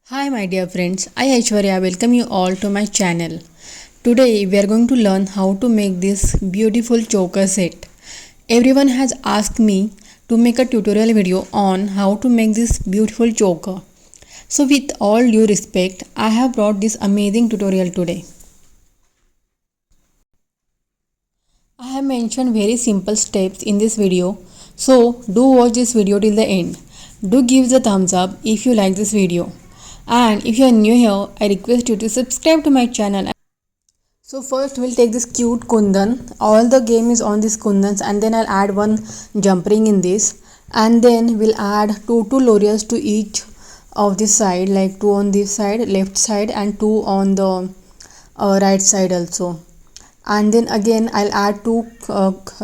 Hi my dear friends, I Aishwarya welcome you all to my channel. Today we are going to learn how to make this beautiful choker set. Everyone has asked me to make a tutorial video on how to make this beautiful choker. So with all due respect, I have brought this amazing tutorial today. I have mentioned very simple steps in this video, so do watch this video till the end. Do give the thumbs up if you like this video. And if you are new here, I request you to subscribe to my channel. So first we'll take this cute kundan. All the game is on these kundans, and then I'll add one jump ring in this, and then we'll add two lorias to each of this side, like two on this side, left side, and two on the right side also. And then again I'll add two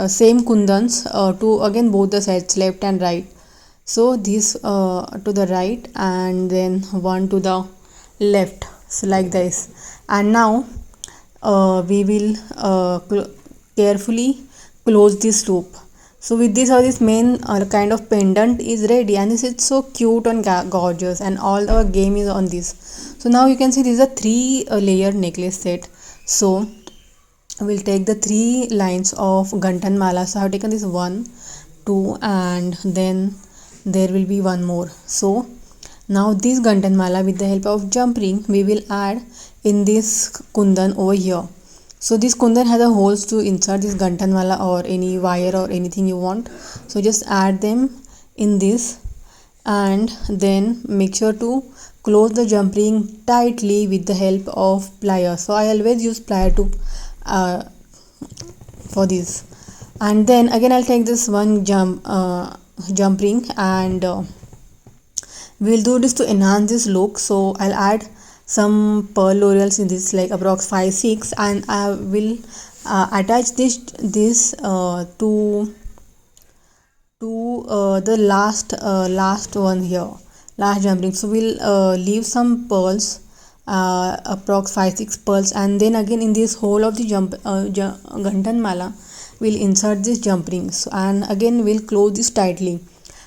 same kundans to again both the sides, left and right. So this to the right, and then one to the left, so like this. And now we will carefully close this loop. So with this, or this main kind of pendant is ready, and this is so cute and gorgeous, and all our game is on this. So now you can see this is a three layer necklace set. So we'll take the three lines of gantan mala. So I have taken this 1 2, and then there will be one more. So now this gantan mala, with the help of jump ring, we will add in this kundan over here. So this kundan has a holes to insert this gantan mala or any wire or anything you want. So just add them in this, and then make sure to close the jump ring tightly with the help of pliers. So I always use plier to for this. And then again I'll take this one jump ring, and we'll do this to enhance this look. So I'll add some pearl laurels in this, like approx 5 6, and I will attach this to the last one here, last jump ring. So we'll leave some pearls, approx 5 6 pearls, and then again in this hole of the gantan mala we'll insert this jump rings, and again we'll close this tightly.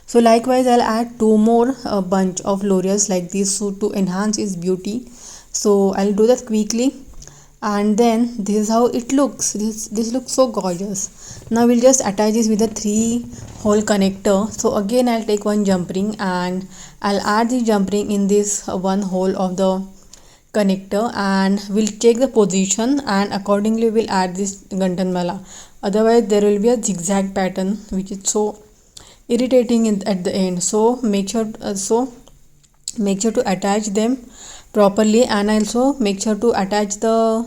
So likewise I'll add two more bunch of laurels like this, so to enhance its beauty. So I'll do that quickly, and then this is how it looks. This looks so gorgeous. Now we'll just attach this with a 3 hole connector. So again I'll take one jump ring, and I'll add the jump ring in this one hole of the connector, and we'll check the position, and accordingly we'll add this gantan mala. Otherwise there will be a zigzag pattern which is so irritating at the end. So make sure to attach them properly, and also make sure to attach the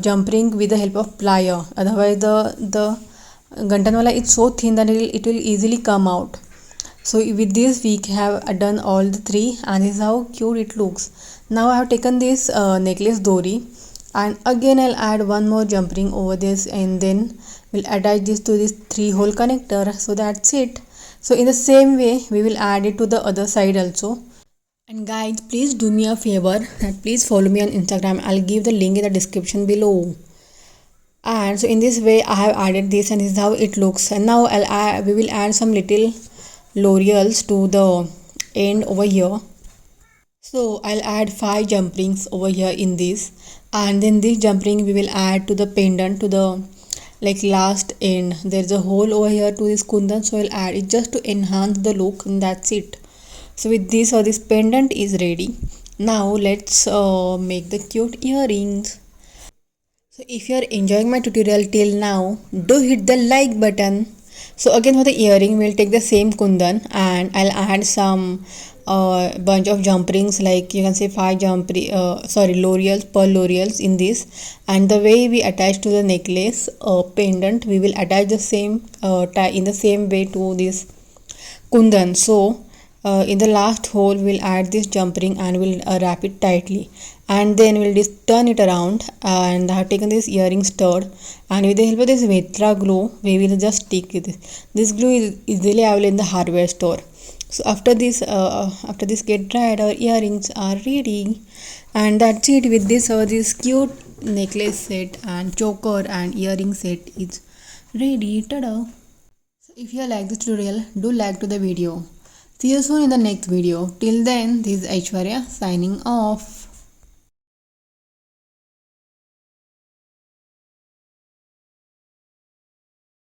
jump ring with the help of plier. Otherwise the gantan mala is so thin that it will easily come out. So with this we have done all the three, and this is how cute it looks. Now I have taken this necklace dori, and again I'll add one more jump ring over this, and then we'll attach this to this 3 hole connector. So that's it. So in the same way we will add it to the other side also. And guys, please do me a favor, that please follow me on Instagram. I'll give the link in the description below. And so in this way I have added this, and this is how it looks. And now we will add some little laurels to the end over here. So I'll add 5 jump rings over here in this, and then this jump ring we will add to the pendant, to the last end. There's a hole over here to this kundan, so I'll add it just to enhance the look, and that's it. So with this, this pendant is ready. Now let's make the cute earrings. So if you are enjoying my tutorial till now, do hit the like button. So again for the earring we'll take the same kundan, and I'll add some bunch of jump rings, like you can say 5 laurels, pearl laurels in this. And the way we attach to the necklace pendant, we will attach the same in the same way to this kundan. So in the last hole we'll add this jump ring, and we'll wrap it tightly, and then we'll just turn it around. And I have taken this earring stud, and with the help of this Vetra glue we will just stick it. This glue is easily available in the hardware store. So after this get dried, our earrings are ready. And that's it. With this, this cute necklace set and choker and earring set is ready. Ta-da! So if you like this tutorial, do like to the video. See you soon in the next video. Till then, this is Aishwarya signing off.